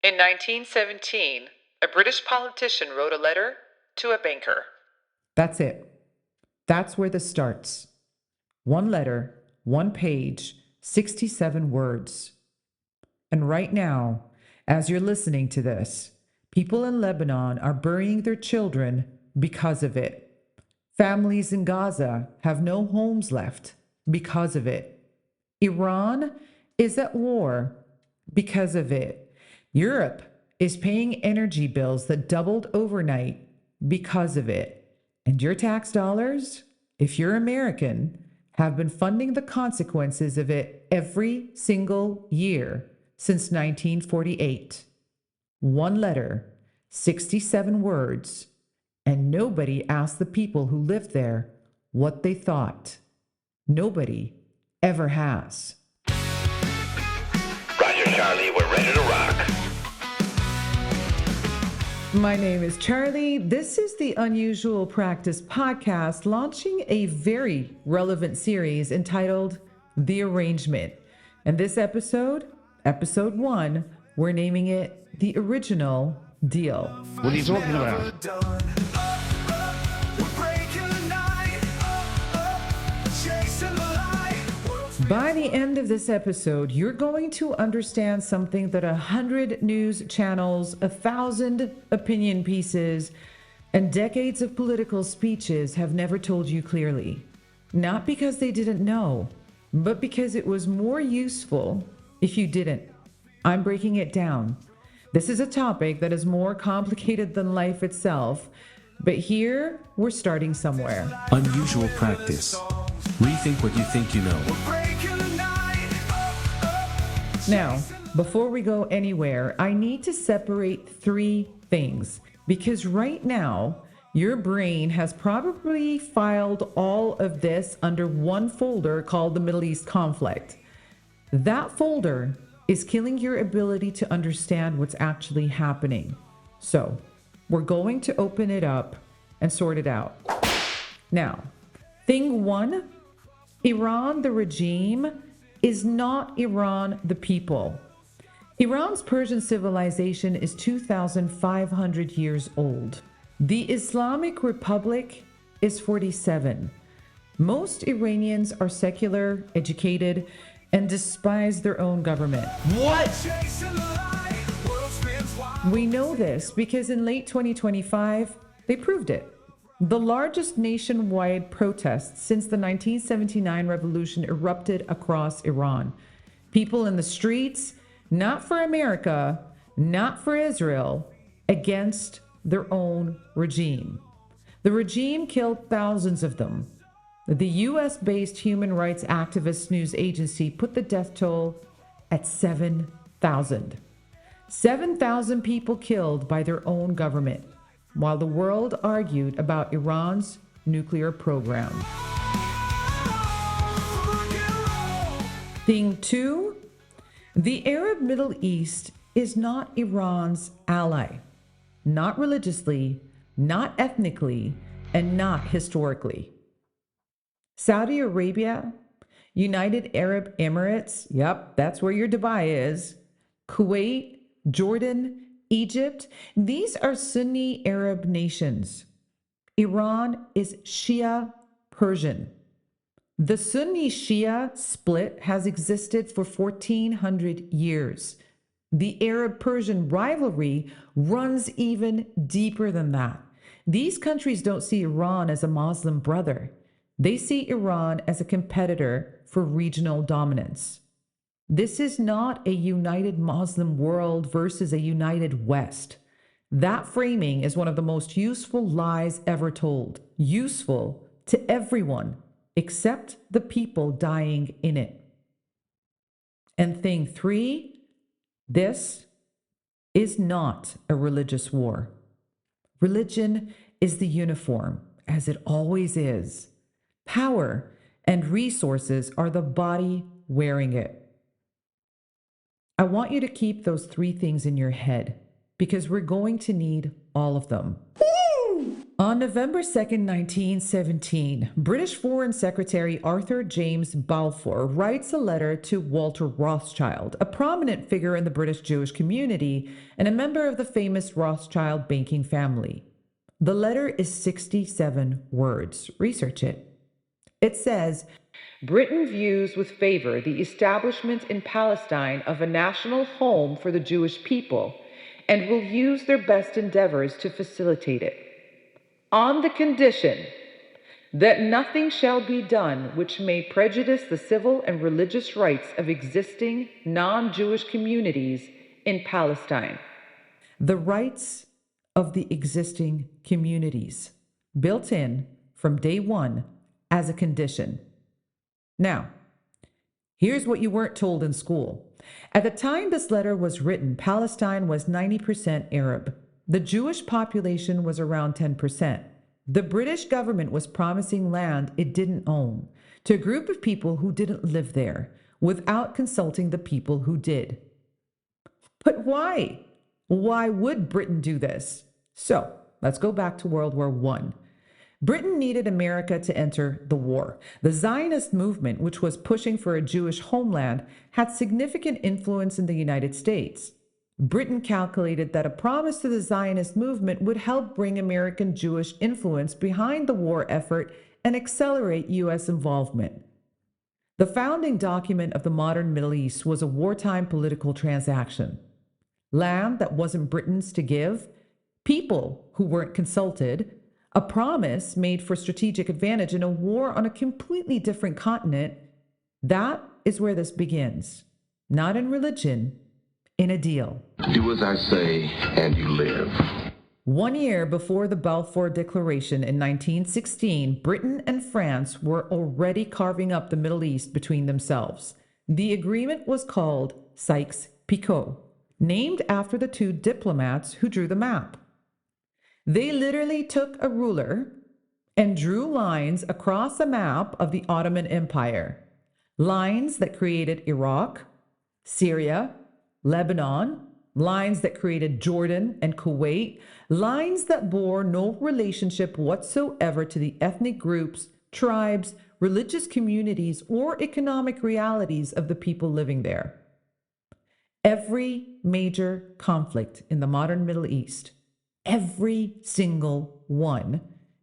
In 1917, a British politician wrote a letter to a banker. That's it. That's where this starts. One letter, one page, 67 words. And right now, as you're listening to this, people in Lebanon are burying their children because of it. Families in Gaza have no homes left because of it. Iran is at war because of it. Europe is paying energy bills that doubled overnight because of it. And your tax dollars, if you're American, have been funding the consequences of it every single year since 1948. One letter, 67 words, and nobody asked the people who lived there what they thought. Nobody ever has. Roger, Charlie, we're ready to rock. My name is Charlie. This is the Unusual Practice podcast, launching a very relevant series entitled The Arrangement. And this episode 1, we're naming it The Original Deal. What are you talking about? By the end of this episode, you're going to understand something that 100 news channels, 1,000 opinion pieces, and decades of political speeches have never told you clearly. Not because they didn't know, but because it was more useful if you didn't. I'm breaking it down. This is a topic that is more complicated than life itself, but here we're starting somewhere. Unusual practice. Rethink what you think you know. Now, before we go anywhere, I need to separate 3 things, because right now, your brain has probably filed all of this under one folder called the Middle East conflict. That folder is killing your ability to understand what's actually happening. So, we're going to open it up and sort it out. Now, thing 1, Iran, the regime, is not Iran, the people. Iran's Persian civilization is 2,500 years old. The Islamic Republic is 47. Most Iranians are secular, educated, and despise their own government. What? We know this because in late 2025, they proved it. The largest nationwide protests since the 1979 revolution erupted across Iran. People in the streets, not for America, not for Israel, against their own regime. The regime killed thousands of them. The US-based human rights activist news agency put the death toll at 7,000. 7,000 people killed by their own government, while the world argued about Iran's nuclear program. Thing 2, the Arab Middle East is not Iran's ally, not religiously, not ethnically, and not historically. Saudi Arabia, United Arab Emirates, yep, that's where your Dubai is, Kuwait, Jordan, Egypt, these are Sunni Arab nations. Iran is Shia Persian. The Sunni Shia split has existed for 1,400 years. The Arab-Persian rivalry runs even deeper than that. These countries don't see Iran as a Muslim brother. They see Iran as a competitor for regional dominance. This is not a united Muslim world versus a united West. That framing is one of the most useful lies ever told. Useful to everyone except the people dying in it. And thing 3, this is not a religious war. Religion is the uniform, as it always is. Power and resources are the body wearing it. I want you to keep those 3 things in your head because we're going to need all of them. On November 2nd, 1917, British Foreign Secretary Arthur James Balfour writes a letter to Walter Rothschild, a prominent figure in the British Jewish community and a member of the famous Rothschild banking family. The letter is 67 words. Research it. It says, Britain views with favor the establishment in Palestine of a national home for the Jewish people and will use their best endeavors to facilitate it, on the condition that nothing shall be done which may prejudice the civil and religious rights of existing non-Jewish communities in Palestine. The rights of the existing communities, built in from day one as a condition. Now, here's what you weren't told in school. At the time this letter was written, Palestine was 90% Arab. The Jewish population was around 10%. The British government was promising land it didn't own to a group of people who didn't live there without consulting the people who did. But why? Why would Britain do this? So, let's go back to World War I. Britain needed America to enter the war. The Zionist movement, which was pushing for a Jewish homeland, had significant influence in the United States. Britain calculated that a promise to the Zionist movement would help bring American Jewish influence behind the war effort and accelerate U.S. involvement. The founding document of the modern Middle East was a wartime political transaction. Land that wasn't Britain's to give, people who weren't consulted, a promise made for strategic advantage in a war on a completely different continent. That is where this begins. Not in religion, in a deal. Do as I say, and you live. 1 year before the Balfour Declaration in 1916, Britain and France were already carving up the Middle East between themselves. The agreement was called Sykes-Picot, named after the two diplomats who drew the map. They literally took a ruler and drew lines across a map of the Ottoman Empire. Lines that created Iraq, Syria, Lebanon, lines that created Jordan and Kuwait, lines that bore no relationship whatsoever to the ethnic groups, tribes, religious communities, or economic realities of the people living there. Every major conflict in the modern Middle East, every single one,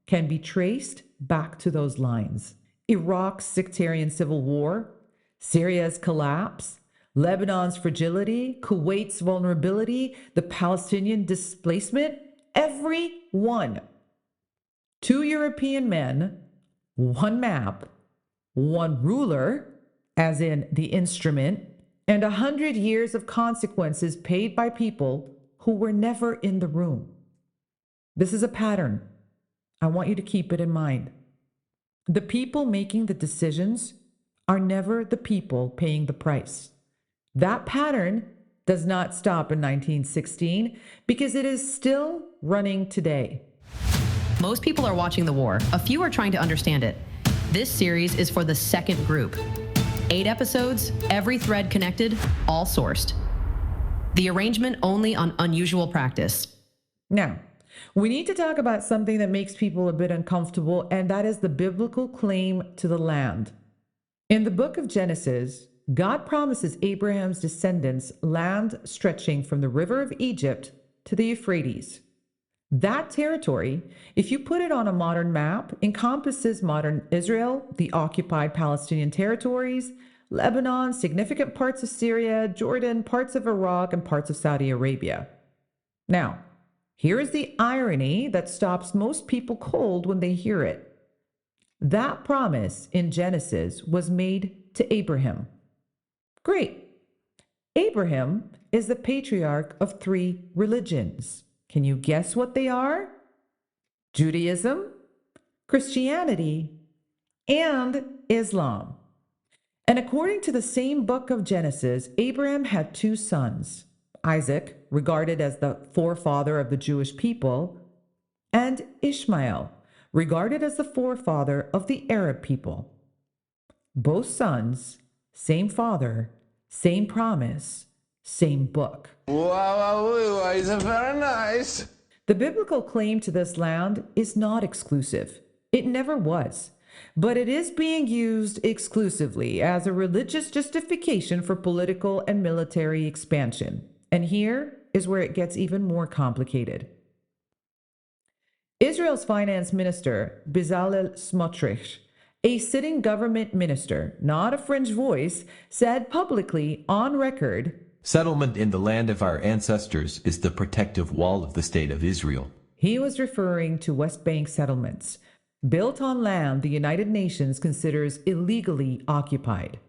can be traced back to those lines. Iraq's sectarian civil war, Syria's collapse, Lebanon's fragility, Kuwait's vulnerability, the Palestinian displacement, every one. Two European men, one map, one ruler, as in the instrument, and 100 years of consequences paid by people who were never in the room. This is a pattern. I want you to keep it in mind. The people making the decisions are never the people paying the price. That pattern does not stop in 1916 because it is still running today. Most people are watching the war. A few are trying to understand it. This series is for the second group. 8 episodes, every thread connected, all sourced. The arrangement only on unusual practice. Now, we need to talk about something that makes people a bit uncomfortable, and that is the biblical claim to the land. In the book of Genesis, God promises Abraham's descendants land stretching from the river of Egypt to the Euphrates. That territory, if you put it on a modern map, encompasses modern Israel, the occupied Palestinian territories, Lebanon, significant parts of Syria, Jordan, parts of Iraq, and parts of Saudi Arabia. Now, here is the irony that stops most people cold when they hear it. That promise in Genesis was made to Abraham. Great. Abraham is the patriarch of 3 religions. Can you guess what they are? Judaism, Christianity, and Islam. And according to the same book of Genesis, Abraham had 2 sons, Isaac, regarded as the forefather of the Jewish people, and Ishmael, regarded as the forefather of the Arab people. Both sons, same father, same promise, same book. Wow, it's very nice. The biblical claim to this land is not exclusive. It never was. But it is being used exclusively as a religious justification for political and military expansion. And here is where it gets even more complicated. Israel's finance minister, Bezalel Smotrich, a sitting government minister, not a fringe voice, said publicly on record, Settlement in the land of our ancestors is the protective wall of the state of Israel. he was referring to West Bank settlements, built on land the United Nations considers illegally occupied.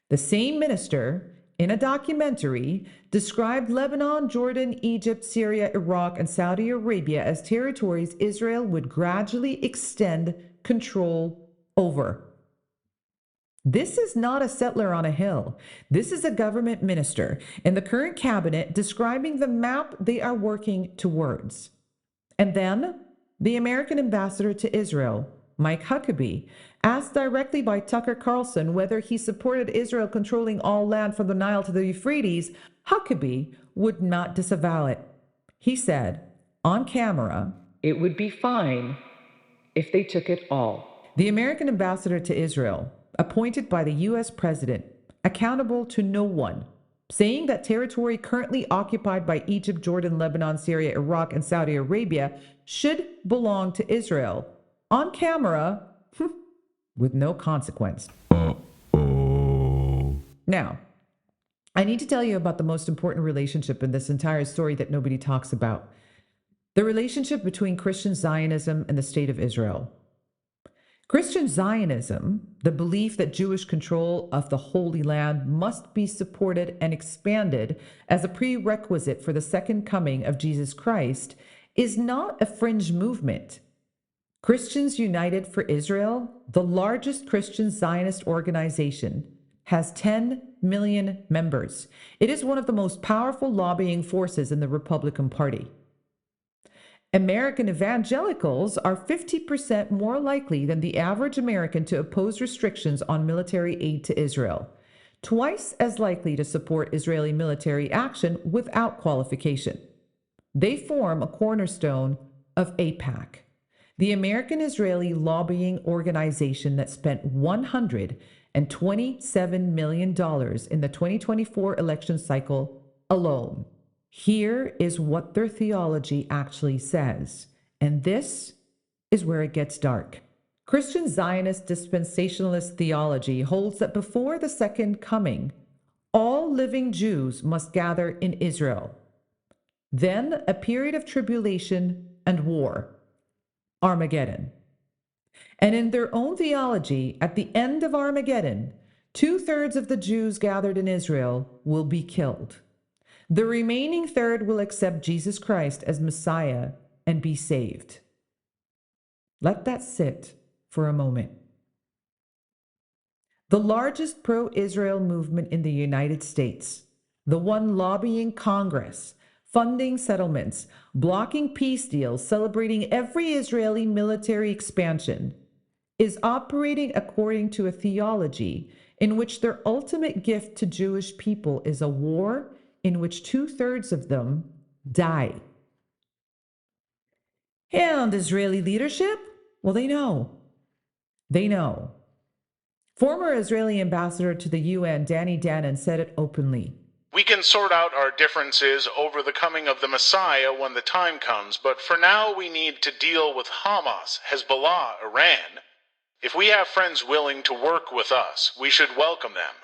The same minister, in a documentary, described Lebanon, Jordan, Egypt, Syria, Iraq, and Saudi Arabia as territories Israel would gradually extend control over. This is not a settler on a hill. This is a government minister in the current cabinet describing the map they are working towards. And then, the American ambassador to Israel, Mike Huckabee, asked directly by Tucker Carlson whether he supported Israel controlling all land from the Nile to the Euphrates, Huckabee would not disavow it. He said, on camera, it would be fine if they took it all. The American ambassador to Israel, appointed by the U.S. president, accountable to no one, saying that territory currently occupied by Egypt, Jordan, Lebanon, Syria, Iraq, and Saudi Arabia should belong to Israel, on camera, with no consequence. Now, I need to tell you about the most important relationship in this entire story that nobody talks about. The relationship between Christian Zionism and the State of Israel. Christian Zionism, the belief that Jewish control of the Holy Land must be supported and expanded as a prerequisite for the second coming of Jesus Christ, is not a fringe movement. Christians United for Israel, the largest Christian Zionist organization, has 10 million members. It is one of the most powerful lobbying forces in the Republican Party. American evangelicals are 50% more likely than the average American to oppose restrictions on military aid to Israel, twice as likely to support Israeli military action without qualification. They form a cornerstone of AIPAC, the American Israeli lobbying organization that spent $127 million in the 2024 election cycle alone. Here is what their theology actually says, and this is where it gets dark. Christian Zionist dispensationalist theology holds that before the second coming, all living Jews must gather in Israel. Then a period of tribulation and war, Armageddon. And in their own theology, at the end of Armageddon, 2/3 of the Jews gathered in Israel will be killed. The remaining third will accept Jesus Christ as Messiah and be saved. Let that sit for a moment. The largest pro-Israel movement in the United States, the one lobbying Congress, funding settlements, blocking peace deals, celebrating every Israeli military expansion, is operating according to a theology in which their ultimate gift to Jewish people is a war in which 2/3 of them die. And Israeli leadership? Well, they know. They know. Former Israeli ambassador to the UN, Danny Danon, said it openly. We can sort out our differences over the coming of the Messiah when the time comes, but for now we need to deal with Hamas, Hezbollah, Iran. If we have friends willing to work with us, we should welcome them.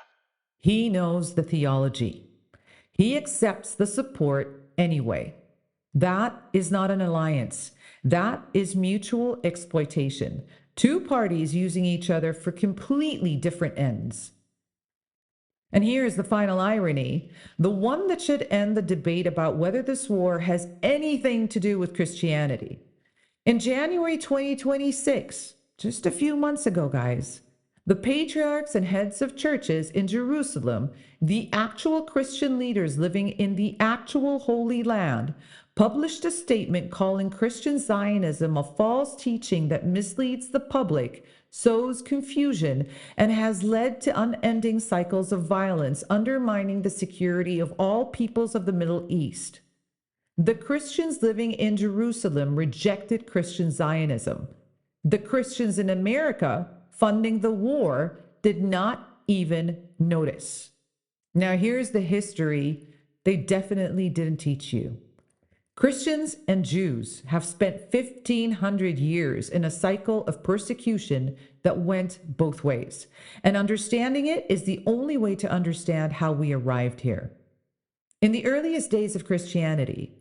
He knows the theology. He accepts the support anyway. That is not an alliance. That is mutual exploitation. Two parties using each other for completely different ends. And here's the final irony, the one that should end the debate about whether this war has anything to do with Christianity. In January 2026, just a few months ago, guys, the patriarchs and heads of churches in Jerusalem, the actual Christian leaders living in the actual Holy Land, published a statement calling Christian Zionism a false teaching that misleads the public, sows confusion, and has led to unending cycles of violence, undermining the security of all peoples of the Middle East. The Christians living in Jerusalem rejected Christian Zionism. The Christians in America funding the war did not even notice. Now, here's the history they definitely didn't teach you. Christians and Jews have spent 1,500 years in a cycle of persecution that went both ways. And understanding it is the only way to understand how we arrived here. In the earliest days of Christianity,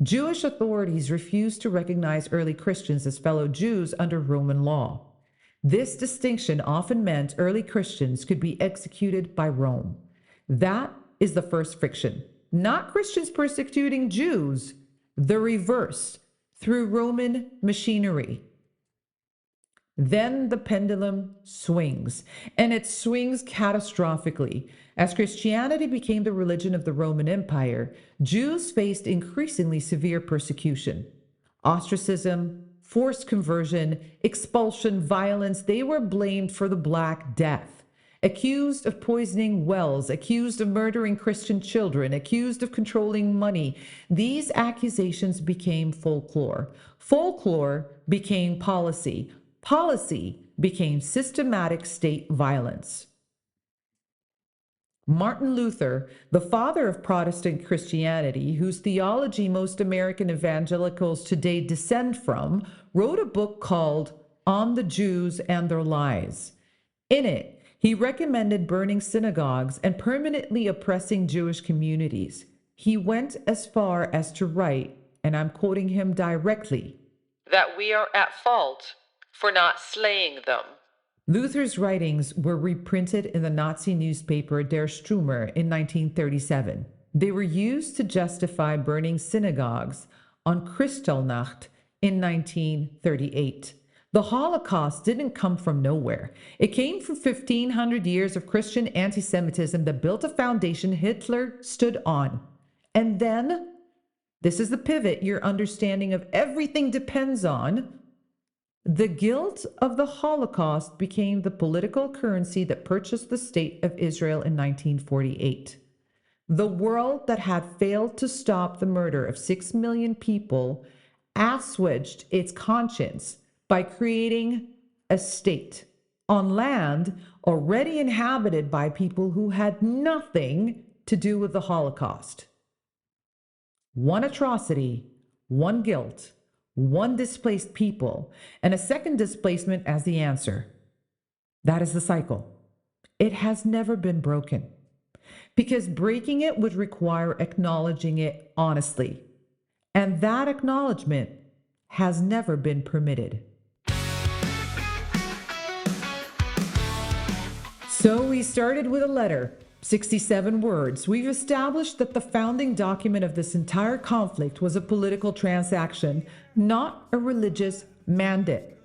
Jewish authorities refused to recognize early Christians as fellow Jews under Roman law. This distinction often meant early Christians could be executed by Rome. That is the first friction. Not Christians persecuting Jews, the reverse, through Roman machinery. Then the pendulum swings, and it swings catastrophically. As Christianity became the religion of the Roman Empire, Jews faced increasingly severe persecution. Ostracism, forced conversion, expulsion, violence, they were blamed for the Black Death. Accused of poisoning wells, accused of murdering Christian children, accused of controlling money. These accusations became folklore. Folklore became policy. Policy became systematic state violence. Martin Luther, the father of Protestant Christianity, whose theology most American evangelicals today descend from, wrote a book called On the Jews and Their Lies. In it, he recommended burning synagogues and permanently oppressing Jewish communities. He went as far as to write, and I'm quoting him directly, that we are at fault for not slaying them. Luther's writings were reprinted in the Nazi newspaper Der Stürmer in 1937. They were used to justify burning synagogues on Kristallnacht in 1938. The Holocaust didn't come from nowhere. It came from 1,500 years of Christian anti-Semitism that built a foundation Hitler stood on. And then, this is the pivot your understanding of everything depends on, the guilt of the Holocaust became the political currency that purchased the state of Israel in 1948. The world that had failed to stop the murder of 6 million people assuaged its conscience by creating a state on land already inhabited by people who had nothing to do with the Holocaust. One atrocity, one guilt, one displaced people, and a second displacement as the answer. That is the cycle. It has never been broken, because breaking it would require acknowledging it honestly, and that acknowledgement has never been permitted. So we started with a letter, 67 words. We've established that the founding document of this entire conflict was a political transaction, not a religious mandate.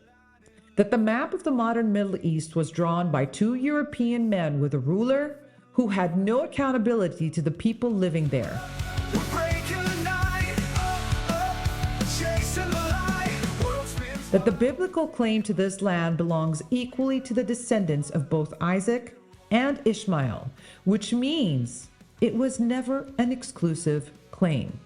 That the map of the modern Middle East was drawn by 2 European men with a ruler who had no accountability to the people living there. That the biblical claim to this land belongs equally to the descendants of both Isaac and Ishmael, which means it was never an exclusive claim.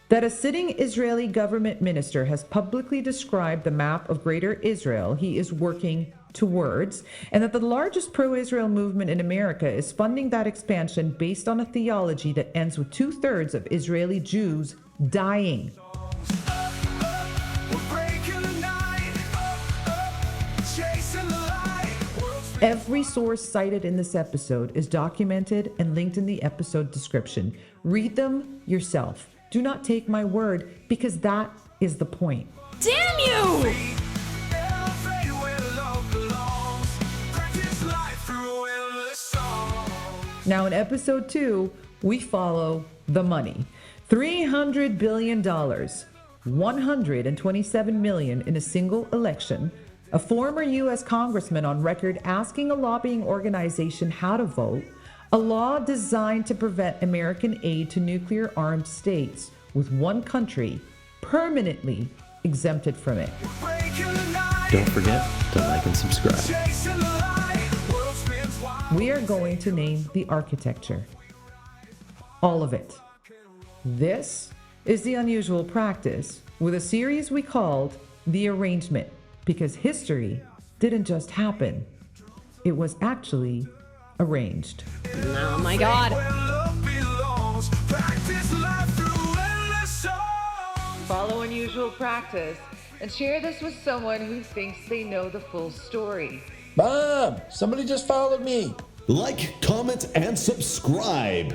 That a sitting Israeli government minister has publicly described the map of Greater Israel he is working towards, and that the largest pro-Israel movement in America is funding that expansion based on a theology that ends with 2/3 of Israeli Jews dying. Every source cited in this episode is documented and linked in the episode description. Read them yourself. Do not take my word, because that is the point. Damn you! Now in episode 2, we follow the money. $300 billion, $127 million in a single election, a former U.S. congressman on record asking a lobbying organization how to vote, a law designed to prevent American aid to nuclear-armed states, with one country permanently exempted from it. Don't forget to like and subscribe. We are going to name the architecture. All of it. This is the unusual practice with a series we called The Arrangement, because history didn't just happen, it was actually arranged. Oh my God. Follow unusual practice and share this with someone who thinks they know the full story. Mom, somebody just followed me. Like, comment, and subscribe.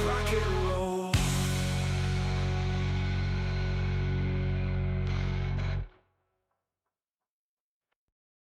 Rock and roll.